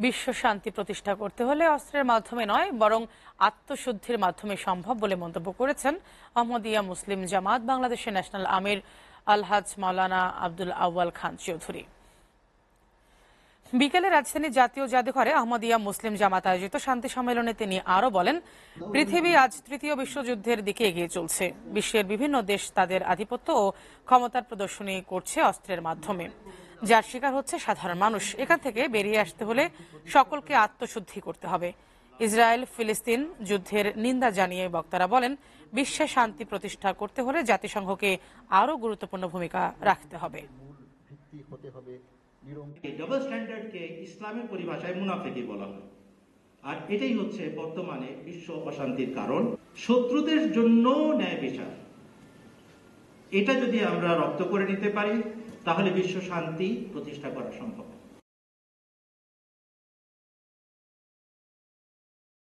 বিশ্ব শান্তি প্রতিষ্ঠা করতে হলে অস্ত্রের মাধ্যমে নয়, বরং আত্মশুদ্ধির মাধ্যমে সম্ভব বলে মন্তব্য করেছেন আহমদিয়া মুসলিম জামাত বাংলাদেশের ন্যাশনাল আমির আলহাজ মাওলানা আব্দুল আউয়াল খান চৌধুরী। বিকেলে রাজধানীর জাতীয় জাদুঘরে আহমদিয়া মুসলিম জামাত আয়োজিত শান্তি সম্মেলনে তিনি আরও বলেন, পৃথিবী আজ তৃতীয় বিশ্বযুদ্ধের দিকে এগিয়ে চলছে। বিশ্বের বিভিন্ন দেশ তাদের আধিপত্য ও ক্ষমতার প্রদর্শনী করছে অস্ত্রের মাধ্যমে, যার শিকার হচ্ছে সাধারণ মানুষ। এখান থেকে বেরিয়ে আসতে হলে সকলকে আত্মশুদ্ধি করতে হবে। ইসরায়েল ফিলিস্তিন যুদ্ধের নিন্দা জানিয়ে বক্তারা বলেন, বিশ্বে শান্তি প্রতিষ্ঠা করতে হলে জাতিসংঘকে আরও গুরুত্বপূর্ণ ভূমিকা রাখতে হবে। ডাবল স্ট্যান্ডার্ডকে ইসলামের পরিভাষায় মুনাফিকি বলা হয়, আর এটাই হচ্ছে বর্তমানে বিশ্ব অশান্তির কারণ। শত্রুদের জন্য ন্যায় বিচার, এটা যদি আমরা রপ্ত করে নিতে পারি তাহলে বিশ্ব শান্তি প্রতিষ্ঠা করা সম্ভব।